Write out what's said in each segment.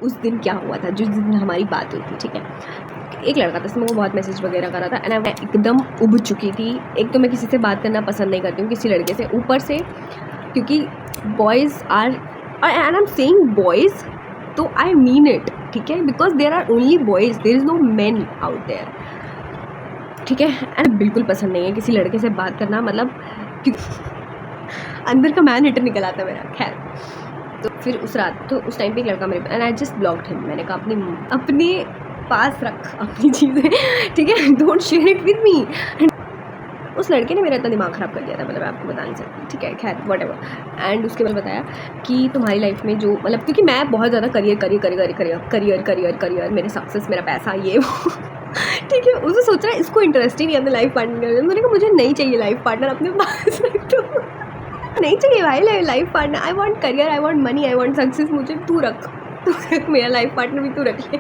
उस दिन क्या हुआ था, जिस दिन हमारी बात हुई थी, ठीक है। एक लड़का था, उसने मेरे को बहुत मैसेज वगैरह करा था एंड मैं एकदम उब चुकी थी। एक तो मैं किसी से बात करना पसंद नहीं करती हूँ, किसी लड़के से, ऊपर से क्योंकि boys are, and I am saying boys, तो आई मीन इट, ठीक है, because there are only boys, there is no men out there, ठीक है। एंड बिल्कुल पसंद नहीं है किसी लड़के से बात करना, मतलब क्योंकि अंदर का मैन हिटर निकल आता है मेरा। खैर, तो फिर उस रात, तो उस टाइम पे एक लड़का मेरे, and I just blocked him. मैंने कहा अपने पास रख अपनी चीज़ें, ठीक है, don't share it with me. उस लड़के ने मेरा इतना दिमाग ख़राब कर दिया था, मतलब मैं आपको बता नहीं सकती, ठीक है। खैर वट एवर। एंड उसके बाद बताया कि तुम्हारी लाइफ में जो, मतलब क्योंकि मैं बहुत ज़्यादा करियर, मेरे सक्सेस, मेरा पैसा, ये वो ठीक है। उसे सोच रहा है इसको इंटरेस्ट ही नहीं अपने लाइफ पार्टनर। मैंने कहा मुझे नहीं चाहिए लाइफ पार्टनर, अपने पास रख दो। नहीं चाहिए भाई life partner. I want career, I want money, I want success. मुझे तू रख मेरा लाइफ पार्टनर भी तू रख ले।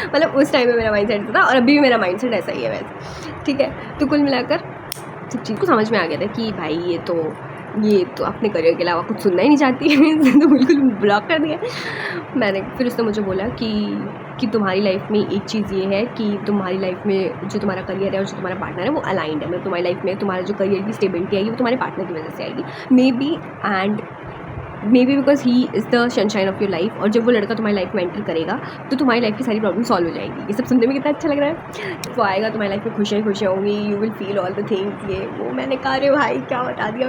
मतलब उस टाइम में मेरा माइंड सेट था, और अभी भी मेरा माइंड सेट ऐसा ही है वैसे, ठीक है। तो कुल मिलाकर सब चीज़ को समझ में आ गया था कि भाई ये तो अपने करियर के अलावा कुछ सुनना ही नहीं चाहती है। इसने तो बिल्कुल ब्लॉक कर दिया मैंने। फिर उसने मुझे बोला कि तुम्हारी लाइफ में एक चीज़ ये है कि तुम्हारी लाइफ में जो तुम्हारा करियर है और जो तुम्हारा पार्टनर है वो अलाइंड है। मतलब तुम्हारी लाइफ में तुम्हारा जो करियर की स्टेबिलिटी आएगी वो तुम्हारे पार्टनर की वजह से आएगी, may be because he is the sunshine of your life. और जब वो लड़का तुम्हारी लाइफ में एंटर करेगा तो तुम्हारी लाइफ की सारी प्रॉब्लम सॉल्व हो जाएगी। ये सब सुनने में कितना अच्छा लग रहा है। वो आएगा, तुम्हारी लाइफ में खुशियाँ होंगी, you will feel all the things, ये वो। मैंने कहा अरे भाई क्या बता दिया।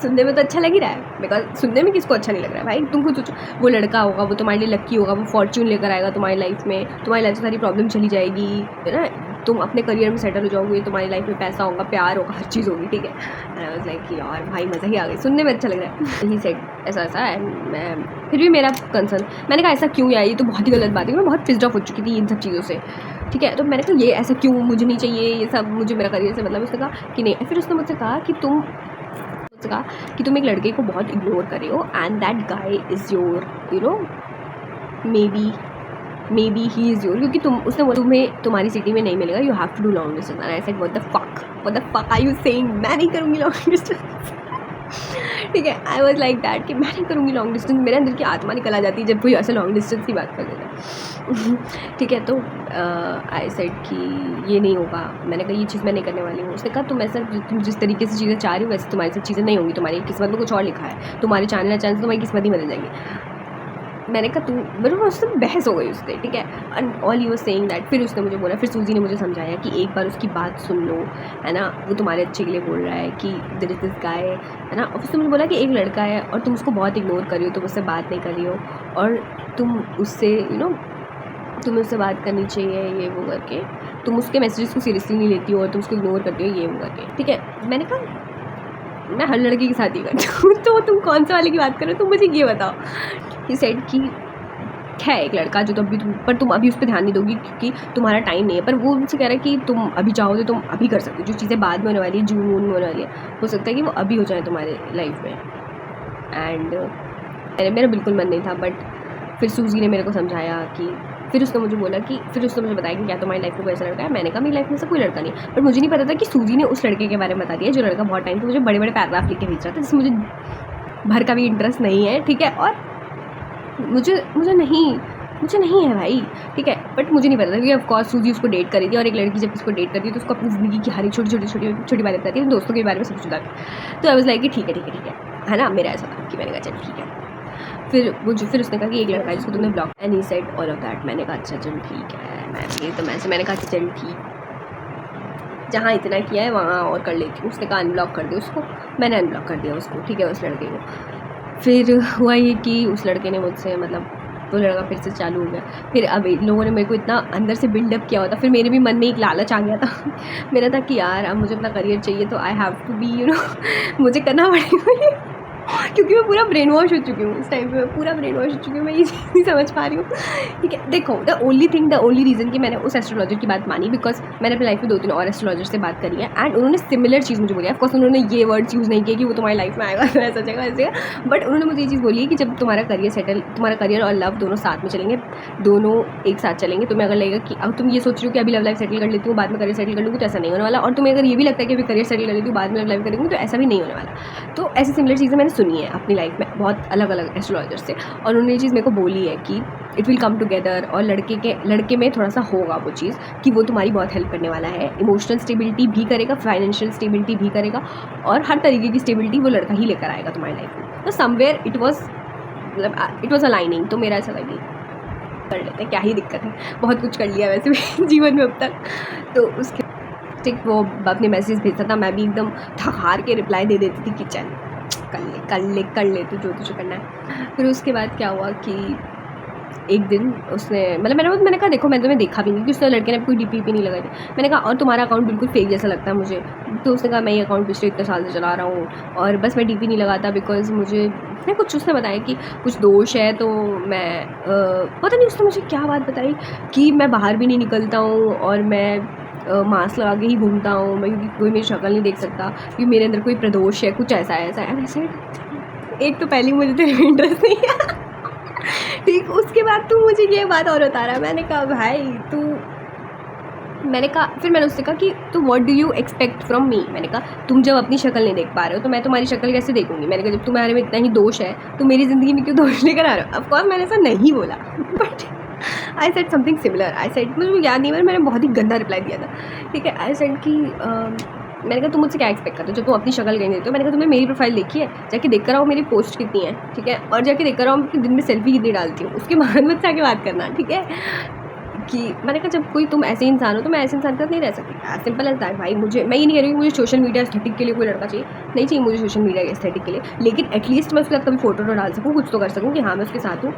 सुनने में तो अच्छा लग ही रहा है, बिकॉज सुनने में किसको अच्छा नहीं लग रहा है भाई। तुम खुद सोचो, वो लड़का होगा, वो तुम्हारे लिए लक्की होगा, वो फॉर्च्यून लेकर आएगा तुम्हारी लाइफ में, तुम्हारी लाइफ से सारी प्रॉब्लम चली जाएगी, है ना। तुम अपने करियर में सेटल हो जाओगे, तुम्हारी लाइफ में पैसा होगा, प्यार होगा, हर चीज़ होगी, ठीक है। एंड आई वाज लाइक यार भाई मज़ा ही आ गई, सुनने में अच्छा लग रहा है। ही सेड ऐसा ऐसा है। मैं फिर भी मेरा कंसर्न, मैंने कहा ऐसा क्यों यार, ये तो बहुत ही गलत बात है। मैं बहुत पिस्ड ऑफ हो चुकी थी इन सब चीज़ों से, ठीक है। तो मैंने कहा ये ऐसा क्यों, मुझे नहीं चाहिए ये सब, मुझे मेरा करियर से मतलब। उसने कहा कि नहीं। फिर उसने मुझसे कहा कि तुम एक लड़के को बहुत इग्नोर कर रहे हो and that guy is your, you know, maybe he is your, क्योंकि तुम्हें तुम्हारी सिटी में नहीं मिलेगा, you have to do long distance. And I said what the fuck are you saying, मैं नहीं करूँगी लॉन्ग डिस्टेंस, ठीक है। आई वॉज लाइक दैट कि मैं नहीं करूँगी लॉन्ग डिस्टेंस। मेरे अंदर की आत्मा निकल आ जाती है जब कोई ऐसे लॉन्ग डिस्टेंस की बात कर देता ठीक है। तो आई सेड कि ये नहीं होगा। मैंने कहा ये चीज़ मैं नहीं करने वाली हूँ। उसने कहा तुम जिस तरीके से चीज़ें चाह रही हो वैसे तुम्हारी सब चीज़ें नहीं होंगी, तुम्हारी किस्मत में कुछ और लिखा है, तुम्हारे चाहने ना चाहने से तुम्हारी किस्मत ही बदल जाएगी। मैंने कहा तू, मतलब उससे बहस हो गई उससे, ठीक है। And all you was saying that. फिर उसने मुझे बोला, फिर सूजी ने मुझे समझाया कि एक बार उसकी बात सुन लो, है ना, वो तुम्हारे अच्छे के लिए बोल रहा है कि देयर इज दिस गाय, है ना। और उसने मुझे बोला कि एक लड़का है और तुम उसको बहुत इग्नोर कर रही हो, तुम उससे बात नहीं कर रही हो, और तुम उससे तुम्हें उससे बात करनी चाहिए, ये वो करके तुम उसके मैसेजेस को सीरियसली नहीं लेती हो और तुम उसको इग्नोर करती हो, ये वो करके, ठीक है। मैंने कहा मैं हर लड़की के साथ ही करती हूँ तो तुम कौन से वाले की बात करो, तुम मुझे ये बताओ। ही सेड कि है एक लड़का जो तुम अभी उस पर ध्यान नहीं दोगी क्योंकि तुम्हारा टाइम नहीं है। पर वो मुझसे कह रहा है कि तुम अभी चाहो तो तुम अभी कर सकते हो, जो चीज़ें बाद में होने वाली है, जून में होने वाली है, हो सकता है कि वो अभी हो जाए तुम्हारे लाइफ में। एंड मेरा बिल्कुल मन नहीं था, बट फिर सूजी ने मेरे को समझाया कि, फिर उसने मुझे बताया कि क्या तुम्हारी लाइफ में कोई ऐसा लड़का है। मैंने कहा मेरी लाइफ में से कोई लड़का नहीं, बट मुझे नहीं पता था कि सूजी ने उस लड़के के बारे में बता दिया जो लड़का बहुत टाइम से मुझे बड़े बड़े पैराग्राफ लिख के भेज रहा था, जिसमें मुझे भर का भी इंटरेस्ट नहीं है, ठीक है। और मुझे नहीं है भाई, ठीक है। बट मुझे नहीं पता था क्योंकि ऑफकोर्स सूजी उसको डेट करी थी, और एक लड़की जब उसको डेट करती है तो उसको अपनी ज़िंदगी की हर एक छोटी बातें बताती है, दोस्तों के बारे में सब कुछ बताती है। तो आई वाज लाइक कि ठीक है ना, मेरा ऐसा था कि मैंने कहा चल ठीक है। फिर उसने कहा कि एक लड़का है जिसको तुमने block, and he said all of that. मैंने कहा अच्छा चल ठीक है। मैंने कहा चल ठीक, जहाँ इतना किया है वहाँ और कर लेती हूँ। उसने कहा अनब्लॉक कर दे उसको, मैंने अनब्लॉक कर दिया उसको, ठीक है, उस लड़के को। फिर हुआ ये कि उस लड़के ने मुझसे, मतलब वो लड़का फिर से चालू हो गया। फिर अब इन लोगों ने मेरे को इतना अंदर से बिल्डअप किया होता, फिर मेरे भी मन में एक लालच आ गया था मेरा था कि यार अब मुझे अपना करियर चाहिए, तो आई हैव टू बी मुझे करना पड़ेगा क्योंकि मैं पूरा ब्रेन वॉश हो चुकी हूँ इस टाइम पे, मैं पूरा ब्रेन वॉश हो चुकी हूँ, मैं ये चीज़ नहीं समझ पा रही हूँ, ठीक है। देखो द ओनली रीज़न कि मैंने उस एस्ट्रोलॉजर की बात मानी, बिकॉज मैंने अपनी लाइफ में 2-3 और एस्ट्रोलॉजर से बात करी है, एंड उन्होंने सिमिलर चीज़ मुझे बोली है। ऑफकोर्स उन्होंने ये वर्ड्स यूज़ नहीं किया कि वो तुम्हारी लाइफ में आएगा तो ऐसा जगह ऐसे, बट उन्होंने मुझे ये चीज़ बोली है कि जब तुम्हारा करियर और लव दोनों साथ में चलेंगे, दोनों एक साथ चलेंगे, तुम्हें अगर लगेगा कि अब तुम ये सोच रही हो कि अभी लव लाइफ सेटल कर लेती हूँ, बाद में करियर सेटल कर लूँगी, तो ऐसा नहीं होने वाला। और तुम्हें अगर ये भी लगता है कि अभी करियर सेटल कर लेती हूँ, बाद में लव लाइफ करेंगे, तो ऐसा भी नहीं होने वाला। तो ऐसी सिमिलर चीज़ें मैंने सुनी है अपनी लाइफ में बहुत अलग अलग एस्ट्रोलॉजर से, और उन्होंने ये चीज़ मेरे को बोली है कि इट विल कम टुगेदर, और लड़के में थोड़ा सा होगा वो चीज़ कि वो तुम्हारी बहुत हेल्प करने वाला है, इमोशनल स्टेबिलिटी भी करेगा, फाइनेंशियल स्टेबिलिटी भी करेगा, और हर तरीके की स्टेबिलिटी वो लड़का ही लेकर आएगा तुम्हारी लाइफ में। तो समवेयर इट वॉज अलाइनिंग। तो मेरा ऐसा लगी कर लेते हैं, क्या ही दिक्कत है, बहुत कुछ कर लिया वैसे भी जीवन में अब तक। तो उसके ठीक वो अपने मैसेज भेजता था, मैं भी एकदम थक के रिप्लाई दे देती थी कि चल कर ले तू जो तुझे करना है। फिर उसके बाद क्या हुआ कि एक दिन उसने मतलब मैंने कहा देखो मैंने तुम्हें देखा भी नहीं कि उसने लड़के ने कोई डीपी नहीं लगाई थी। मैंने कहा और तुम्हारा अकाउंट बिल्कुल फेक जैसा लगता है मुझे। तो उसने कहा मैं ये अकाउंट पिछले इतने साल से चला रहा हूँ और बस मैं डीपी नहीं लगाता बिकॉज मुझे कुछ उसने बताया कि कुछ दोष है, तो मैं पता नहीं उसने मुझे क्या बात बताई कि मैं बाहर भी नहीं निकलता हूँ और मैं मास्क लगा के ही घूमता हूँ, मैं क्योंकि कोई मेरी शक्ल नहीं देख सकता कि मेरे अंदर कोई प्रदोष है, कुछ ऐसा है वैसे। एक तो पहली मुझे तेरे में इंटरेस्ट नहीं है ठीक, उसके बाद तू मुझे ये बात और बता रहा है। मैंने कहा भाई तू, फिर मैंने उससे कहा कि तो what do you expect from me. मैंने कहा तुम जब अपनी शक्ल नहीं देख पा रहे हो तो मैं तुम्हारी शक्ल कैसे देखूंगी। मैंने कहा जब तुम्हारे में इतना ही दोष है तो मेरी ज़िंदगी में क्यों दोष लेकर आ रहे हो। ऑफकोर्स मैंने ऐसा नहीं बोला but I said something similar. I said मुझे याद नहीं, मैंने बहुत ही गंदा रिप्लाई दिया था। ठीक है, आई सेड कि मैंने कहा तुम मुझसे क्या एक्सपेक्ट करते हो जब तुम अपनी शक्ल कहीं देते हो। मैंने कहा तुमने मेरी प्रोफाइल देखी है, जाके देख कर आओ मेरी पोस्ट कितनी है, ठीक है, और जाके देख कर आओ कि दिन में सेल्फी कितनी डालती हूँ, उसके बाद मुझसे आगे बात करना, ठीक है। कि मैंने कहा जब कोई तुम ऐसे इंसान हो तो मैं ऐसे इंसान के साथ नहीं रह सकती, एज सिंपल एज दैट। भाई मैं ये नहीं कह रही हूँ मुझे सोशल मीडिया एस्थेटिक के लिए कोई लड़का चाहिए, नहीं चाहिए मुझे सोशल मीडिया एस्थेटिक के लिए, लेकिन एटलीस्ट मैं उसके साथ कभी फोटो तो डाल सकूँ, कुछ तो कर सकूँ कि हाँ मैं उसके साथ हूँ।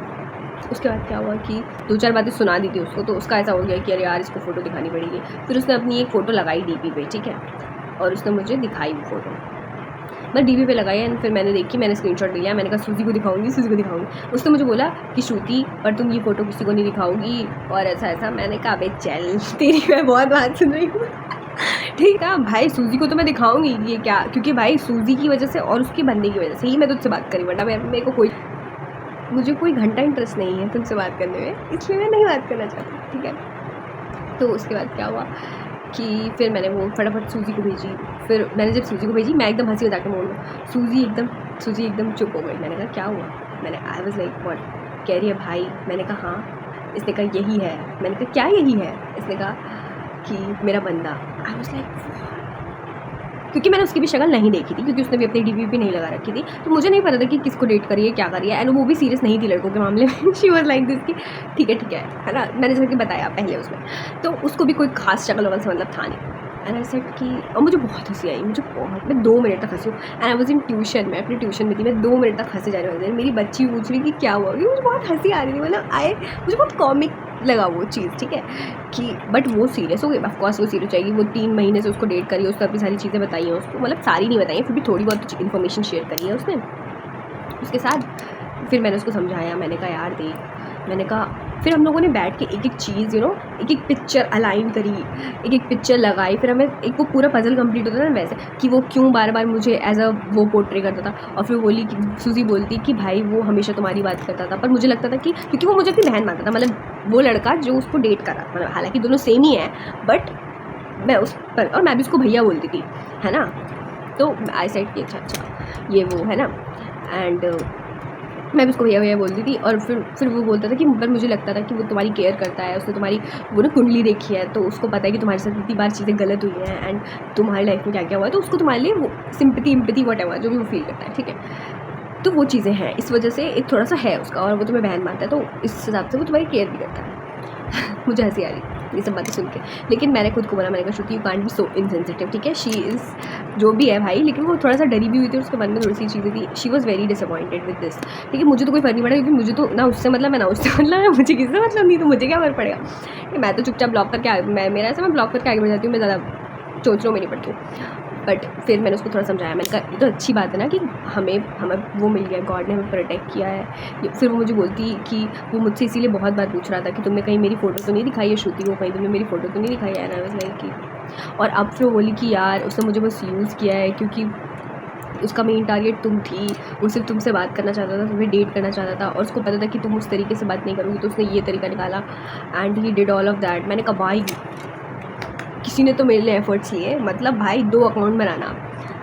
उसके बाद क्या हुआ कि 2-4 बातें सुना दी थी उसको, तो उसका ऐसा हो गया कि अरे यार इसको फ़ोटो दिखानी पड़ेगी। फिर उसने अपनी एक फ़ोटो लगाई डीपी पे, ठीक है, और उसने मुझे दिखाई वो फ़ोटो, मैं डीपी पे लगाई एंड फिर मैंने देखी, मैंने स्क्रीनशॉट लिया, मैंने कहा सूजी को दिखाऊंगी। उसने मुझे बोला कि श्रुति और तुम ये फ़ोटो किसी को नहीं दिखाओगी और ऐसा। मैंने कहा अबे चल तेरी मैं बहुत बात सुन रही हूँ ठीक है भाई, सूजी को तो मैं दिखाऊंगी, ये क्या, क्योंकि भाई सूजी की वजह से और उसके बंदे की वजह से ही मैं तुझसे बात करी, वरना मेरे को मुझे कोई घंटा इंटरेस्ट नहीं है तुमसे बात करने में, इसलिए मैं नहीं बात करना चाहती, ठीक है। तो उसके बाद क्या हुआ कि फिर मैंने वो फटाफट सूजी को भेजी। फिर मैंने जब सूजी को भेजी मैं एकदम हंसी बता के मोड़ लो, सूजी एकदम चुप हो गई। मैंने कहा क्या हुआ, मैंने आई वाज लाइक व्हाट, कह रही है भाई। मैंने कहा हाँ। इसने कहा यही है। मैंने कहा क्या यही है। इसने कहा कि मेरा बंदा। आई वाज लाइक क्योंकि मैंने उसकी भी शक्ल नहीं देखी थी, क्योंकि उसने भी अपनी डीपी भी नहीं लगा रखी थी, तो मुझे नहीं पता था कि किसको डेट करिए क्या करिए, एंड वो भी सीरियस नहीं थी लड़कों के मामले में शी वाज लाइक दिस कि ठीक है ना, मैंने जैसे कि बताया पहले उसमें, तो उसको भी कोई खास शक्ल वगल से मतलब था नहीं। एंड आई सेड कि और मुझे बहुत हंसी आई, मैं 2 मिनट तक हंसी हूँ। And I was in tuition, मैं अपनी ट्यूशन में थी, मैं 2 मिनट तक हंसे जा रही हूँ। मेरी बच्ची पूछ रही कि क्या हुआ, मुझे बहुत हंसी आ रही थी, मतलब मुझे बहुत कॉमिक लगा वो चीज़, ठीक है कि बट वो सीरियस हो गई। ऑफकोर्स वो सीरियस चाहिए, वो 3 महीने से उसको डेट करी है, उसने अपनी सारी चीज़ें बताई हैं उसको, मतलब सारी नहीं बताई हैं, फिर भी थोड़ी बहुत इन्फॉर्मेशन शेयर करी है उसने उसके साथ। फिर मैंने उसको समझाया, मैंने कहा यार देख, मैंने कहा फिर हम लोगों ने बैठ के एक चीज़ एक पिक्चर अलाइन करी, एक पिक्चर लगाई, फिर हमें एक वो पूरा पजल कंप्लीट होता था ना वैसे, कि वो क्यों बार बार मुझे एज अ वो पोर्ट्रे करता था। और फिर बोली कि सूजी बोलती कि भाई वो हमेशा तुम्हारी बात करता था, पर मुझे लगता था कि क्योंकि वो मुझे अपनी बहन मानता था, मतलब वो लड़का जो उसको डेट करा, मतलब हालांकि दोनों सेम ही है, बट मैं उस पर, और मैं भी उसको भैया बोलती थी, है ना। तो आई सेड कि अच्छा ये वो है ना, एंड मैं भी उसको भैया बोलती थी। और फिर वो बोलता था कि पर मुझे लगता था कि वो तुम्हारी केयर करता है, उसने तुम्हारी वो ना कुंडली देखी है, तो उसको पता है कि तुम्हारे साथ इतनी बार चीज़ें गलत हुई हैं एंड तुम्हारी लाइफ में क्या क्या हुआ है, तो उसको तुम्हारे लिए वो सिंपैथी व्हाटएवर जो भी वो फील करता है, ठीक है। तो वो चीज़ें हैं, इस वजह से एक थोड़ा सा है उसका, और वो तुम्हें बहन मानता है, तो इस हिसाब से वो तुम्हारी केयर भी करता है मुझे हंसी आ रही ये सब बातें सुन के, लेकिन मैंने खुद को बोला, मैंने कहा Shruti you can't be so insensitive, ठीक है। शी इज़ जो भी है भाई, लेकिन वो थोड़ा सा डरी भी हुई थी, उसके मन में थोड़ी सी चीज़ें थी, she was very disappointed with this, ठीक है। मुझे तो कोई फर्क नहीं पड़ा, क्योंकि मुझे तो ना उससे मतलब, मैं ना उससे मतलब, मुझे किससे मतलब नहीं, तो मुझे क्या फर्क पड़ेगा। मैं तो चुपचाप ब्लॉक करके मेरा ऐसा, मैं ब्लॉक करके आगे बढ़ जाती हूँ, मैं ज़्यादा चोचरों में नहीं पड़ती हूँ। बट फिर मैंने उसको थोड़ा समझाया, मैंने कहा ये तो अच्छी बात है ना कि हमें वो मिल गया, गॉड ने हमें प्रोटेक्ट किया है। फिर वो मुझे बोलती कि वो मुझसे इसीलिए बहुत बार पूछ रहा था कि तुमने कहीं मेरी फ़ोटो तो नहीं दिखाई है श्रुति को, कहीं तुमने मेरी फ़ोटो तो नहीं दिखाई है। ना लाइक कि, और अब फिर वो बोली कि यार उसने मुझे बस यूज़ किया है, क्योंकि उसका मेन टारगेट तुम थी, वो सिर्फ तुमसे बात करना चाहता था, तुम्हें डेट करना चाहता था, और उसको पता था कि तुम उस तरीके से बात नहीं करोगी, तो उसने ये तरीका निकाला and he did all of that. मैंने कहा भाई किसी ने तो मेरे लिए एफर्ट्स लिए, मतलब भाई 2 अकाउंट बनाना,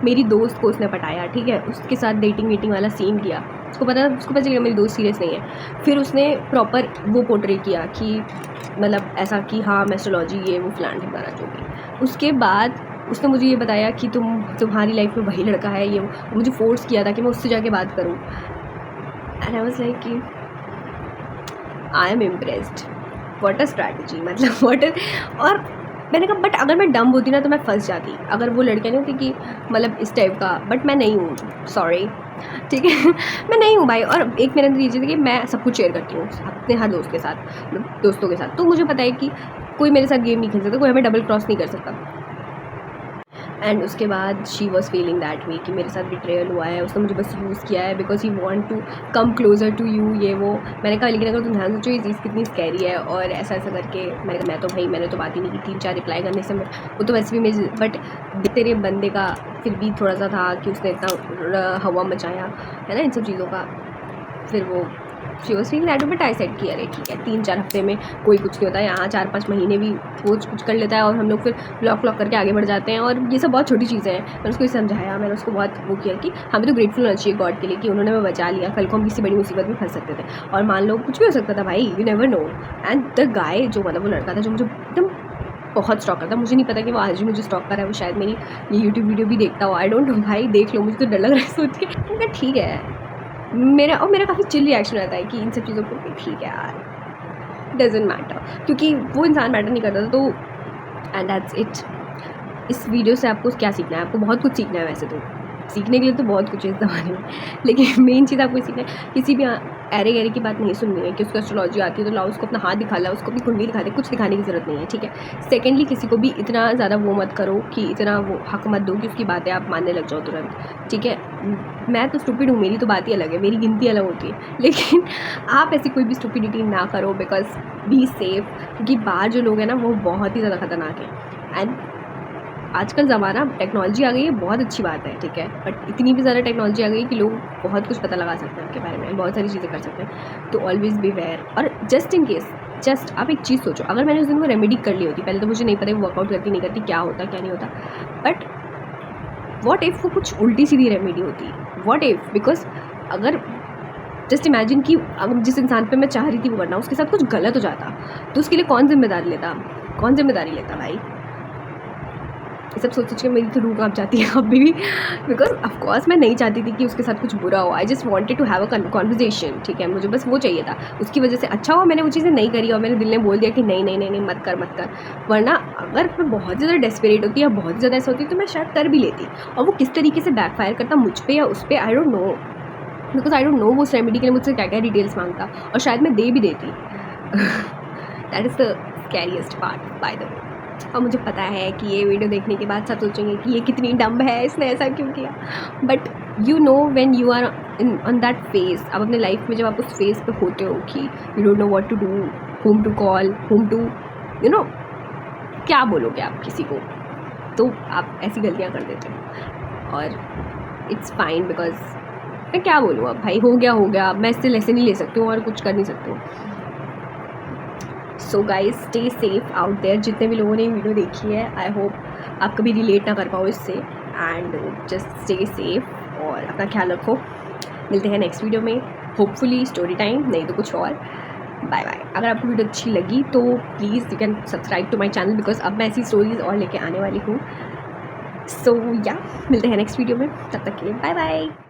मेरी दोस्त को उसने पटाया, ठीक है, उसके साथ डेटिंग वीटिंग वाला सीन किया, उसको पता चल गया मेरी दोस्त सीरियस नहीं है। फिर उसने प्रॉपर वो पोर्ट्रे किया कि मतलब ऐसा कि हाँ मैं एस्ट्रोलॉजी ये वो फलान ठिकाना जो भी। उसके बाद उसने मुझे ये बताया कि तुम्हारी लाइफ में वही लड़का है, ये वो। मुझे फोर्स किया था कि मैं उससे जाके बात करूँ, एंड आई वाज लाइक कि I am impressed, what a strategy, मतलब व्हाट अ। और मैंने कहा बट अगर मैं डम होती ना तो मैं फंस जाती, अगर वो लड़कियाँ नहीं होती कि मतलब इस टाइप का, बट मैं नहीं हूँ, सॉरी, ठीक है। मैं नहीं हूँ भाई। और एक मेरे अंदर ये चीज़ है कि मैं सब कुछ शेयर करती हूँ अपने हर दोस्त के साथ, मतलब दोस्तों के साथ, तो मुझे पता है कि कोई मेरे साथ गेम नहीं खेल सकता, कोई हमें डबल क्रॉस नहीं कर सकता। एंड उसके बाद she was feeling that way कि मेरे साथ बिट्रेयल हुआ है, उसने मुझे बस यूज़ किया है because he want to come closer to you, ये वो। मैंने कहा लेकिन अगर तुम ध्यान सोचो ये चीज़ कितनी स्कैरी है, और ऐसा ऐसा करके मैंने कहा मैं तो भाई मैंने तो बात ही नहीं की, 3-4 रिप्लाई करने से वो तो वैसे भी मेरे, बट तेरे बंदे का फिर भी थोड़ा सा था कि उसने इतना हवा मचाया है ना इन सब चीज़ों का। फिर वो she was feeling that, but I said कि अरे ठीक है 3-4 हफ्ते में कोई कुछ नहीं होता है, यहाँ 4-5 महीने भी वो कुछ कर लेता है और हम लोग फिर ब्लॉक करके आगे बढ़ जाते हैं, और ये सब बहुत छोटी चीज़ें हैं। मैंने उसको समझाया, मैंने उसको बहुत वो किया कि हमें तो ग्रेटफुल होना चाहिए गॉड के लिए कि उन्होंने हमें बचा लिया, कल को हम किसी बड़ी मुसीबत में फंस सकते थे, और मान लो कुछ भी हो सकता था भाई, you never know. And the guy जो मतलब वो लड़का था जो मुझे एकदम बहुत स्टॉक करता, मुझे नहीं पता कि वो आज भी मुझे स्टॉक कर रहा है, वो शायद मेरी ये यूट्यूब वीडियो भी देखता हो, आई डोंट नो भाई, देख लो, मुझे तो डर लग रहा है सोच के। ठीक है, मेरा काफ़ी चिल रिएक्शन रहता है कि इन सब चीज़ों को ठीक है यार, डजेंट मैटर, क्योंकि वो इंसान मैटर नहीं करता था, तो एंड दैट्स इट। इस वीडियो से आपको क्या सीखना है? आपको बहुत कुछ सीखना है, वैसे तो सीखने के लिए तो बहुत कुछ है इस ज़माने में, लेकिन मेन चीज़ आपको सीखना है, किसी भी अरे गहरे की बात नहीं सुननी है कि उसको एस्ट्रोलॉजी आती है तो लाओ उसको अपना हाथ दिखा ला, उसको अपनी कुंडली दिखा दे, कुछ दिखाने की ज़रूरत नहीं है, ठीक है। सेकेंडली, किसी को भी इतना ज़्यादा वो मत करो कि इतना वो हक मत दो कि उसकी बातें आप मानने लग जाओ तुरंत, ठीक है। मैं तो स्टूपिड हूँ, मेरी तो बात ही अलग है, मेरी गिनती अलग होती है, लेकिन आप ऐसी कोई भी स्टूपिडिटी ना करो, बिकॉज बी सेफ, क्योंकि बाहर जो लोग हैं ना वो बहुत ही ज़्यादा खतरनाक है। एंड आजकल ज़माना टेक्नोलॉजी आ गई है, बहुत अच्छी बात है, ठीक है, बट इतनी भी ज़्यादा टेक्नोलॉजी आ गई कि लोग बहुत कुछ पता लगा सकते हैं उनके बारे में, बहुत सारी चीज़ें कर सकते हैं, तो ऑलवेज़ बी वेयर। और जस्ट इन केस, जस्ट आप एक चीज़ सोचो, अगर मैंने उस दिन वो रेमेडी कर ली होती, पहले तो मुझे नहीं पता वो वर्कआउट करती नहीं करती, क्या होता क्या नहीं होता, बट व्हाट इफ़ वो कुछ उल्टी सीधी रेमेडी होती, व्हाट इफ़, बिकॉज अगर जस्ट इमेजिन कि अगर जिस इंसान पे मैं चाह रही थी वो करना, उसके साथ कुछ गलत हो जाता, तो उसके लिए कौन जिम्मेदारी लेता भाई? ये सब सोच के मेरी तो रूह काँप जाती है अभी भी, बिकॉज ऑफकोर्स मैं नहीं चाहती थी कि उसके साथ कुछ बुरा हो, I just wanted to have a conversation, ठीक है, मुझे बस वो चाहिए था। उसकी वजह से अच्छा हुआ मैंने वो चीज़ें नहीं करी, और मेरे दिल ने बोल दिया कि नहीं नहीं नहीं नहीं मत कर, वरना अगर मैं बहुत ज़्यादा डेस्परेट होती या बहुत ज़्यादा ऐसा होती तो मैं शायद कर भी लेती, और वो किस तरीके से बैकफायर करता मुझ पर या उस पर, I don't know, because I don't know वो उस रेमेडी के लिए मुझसे क्या क्या डिटेल्स मांगता, और शायद मैं दे भी देती। That is the scariest part by the way. और मुझे पता है कि ये वीडियो देखने के बाद सब सोचेंगे कि ये कितनी डम्ब है, इसने ऐसा क्यों किया, but you know when you are in on that phase, अब अपने लाइफ में जब आप उस फेज पे होते हो कि you don't know what to do, whom to call, whom to you know क्या बोलोगे आप किसी को, तो आप ऐसी गलतियाँ कर देते हो, और इट्स फाइन, बिकॉज मैं क्या बोलूँ अब भाई, हो गया, मैं इससे लेसन नहीं ले सकती हूँ और कुछ कर नहीं सकती हूँ। So guys stay safe out there, जितने भी लोगों ने वीडियो देखी है, आई होप आप कभी रिलेट ना कर पाओ इससे, एंड जस्ट स्टे सेफ और अपना ख्याल रखो। मिलते हैं नेक्स्ट वीडियो में, होपफुली स्टोरी टाइम, नहीं तो कुछ और। Bye bye. अगर आपको वीडियो अच्छी लगी तो please you can subscribe to my channel, because अब मैं ऐसी स्टोरीज़ और लेके आने वाली हूँ। सो या मिलते हैं नेक्स्ट वीडियो में, तब तक के लिए बाय बाय।